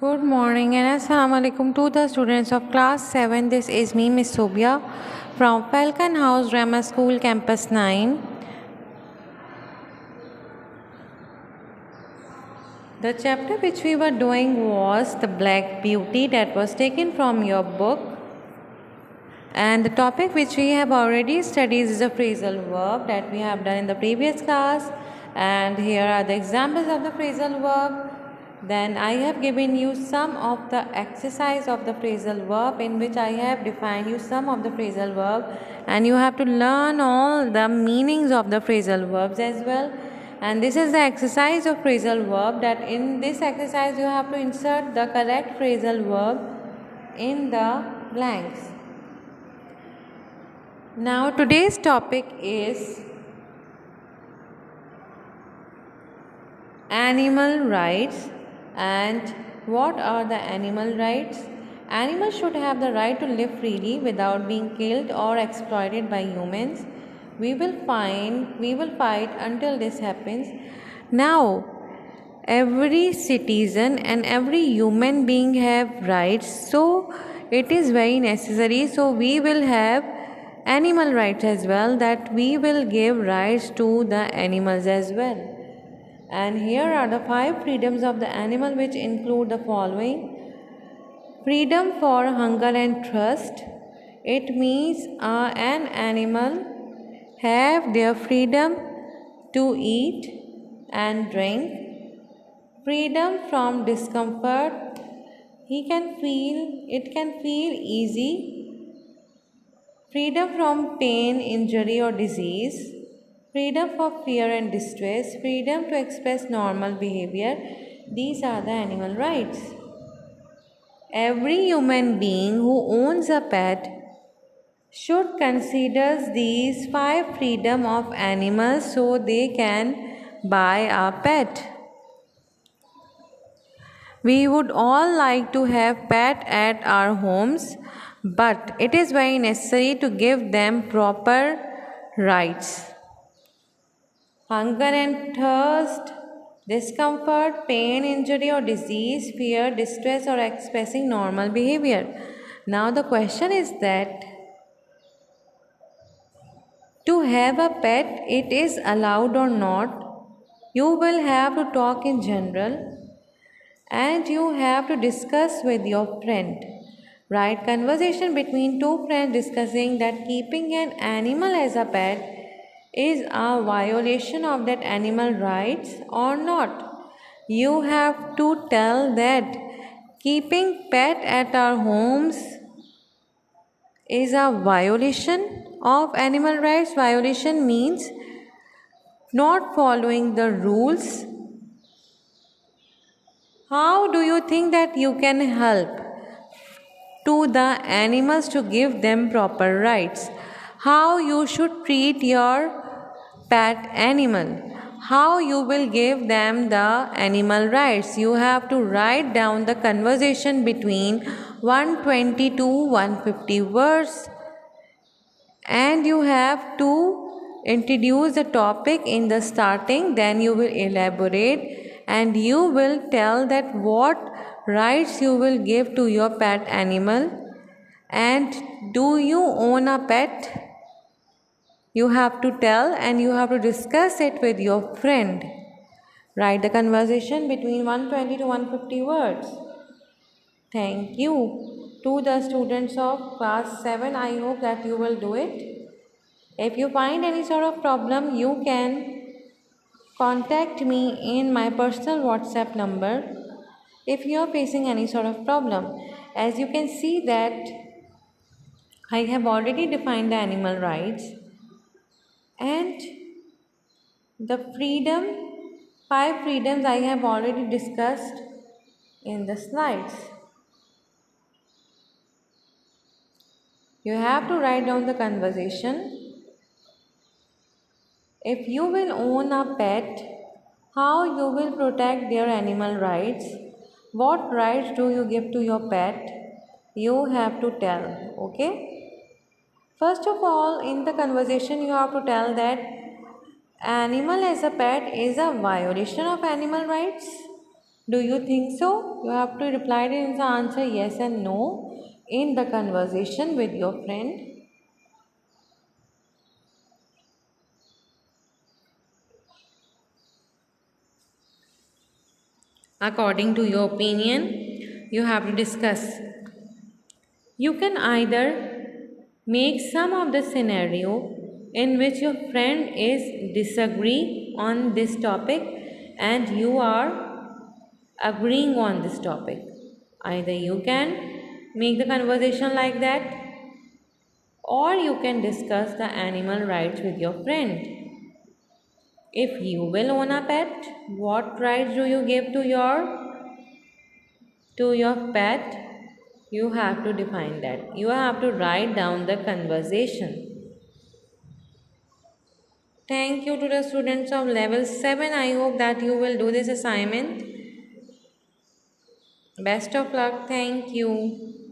Good morning and assalamu alaikum to the students of class 7. This is me, Miss Sobia from Falcon House Grammar School, Campus 9. The chapter which we were doing was The Black Beauty, that was taken from your book. And the topic which we have already studied is a phrasal verb that we have done in the previous class. And here are the examples of the phrasal verb. Then I have given you some of the exercise of the phrasal verb, in which I have defined you some of the phrasal verb, and you have to learn all the meanings of the phrasal verbs as well. And this is the exercise of phrasal verb, that in this exercise you have to insert the correct phrasal verb in the blanks. Now today's topic is animal rights. And what are the animal rights? Animals should have the right to live freely without being killed or exploited by humans. We will fight until this happens. Now, every citizen and every human being have rights, so it is very necessary. So we will have animal rights as well, that we will give rights to the animals as well. And here are the 5 freedoms of the animal, which include the following. Freedom for hunger and thirst. It means an animal have their freedom to eat and drink. Freedom from discomfort. It can feel easy. Freedom from pain, injury or disease. Freedom for fear and distress, freedom to express normal behavior. These are the animal rights. Every human being who owns a pet should consider these 5 freedom of animals so they can buy a pet. We would all like to have pet at our homes, but it is very necessary to give them proper rights. Hunger and thirst, discomfort, pain, injury or disease, fear, distress or expressing normal behavior. Now the question is that to have a pet, it is allowed or not. You will have to talk in general and you have to discuss with your friend. Right? Conversation between two friends discussing that keeping an animal as a pet is a violation of that animal rights or not. You have to tell that keeping pet at our homes is a violation of animal rights. Violation means not following the rules. How do you think that you can help to the animals to give them proper rights? How you should treat your pet animal, how you will give them the animal rights? You have to write down the conversation between 120 to 150 words, and you have to introduce the topic in the starting, then you will elaborate and you will tell that what rights you will give to your pet animal. And do you own a pet? You have to tell and you have to discuss it with your friend. Write the conversation between 120 to 150 words. Thank you to the students of class 7. I hope that you will do it. If you find any sort of problem, you can contact me in my personal WhatsApp number if you are facing any sort of problem. As you can see that I have already defined the animal rights, and the 5 freedoms I have already discussed in the slides. You have to write down the conversation. If you will own a pet, how you will protect their animal rights? What rights do you give to your pet? You have to tell, okay? First of all, in the conversation you have to tell that animal as a pet is a violation of animal rights. Do you think so? You have to reply in the answer yes and no in the conversation with your friend. According to your opinion, you have to discuss. You can either make some of the scenario in which your friend is disagree on this topic and you are agreeing on this topic. Either you can make the conversation like that or you can discuss the animal rights with your friend. If you will own a pet, what rights do you give to your pet? You have to define that. You have to write down the conversation. Thank you to the students of level 7. I hope that you will do this assignment. Best of luck. Thank you.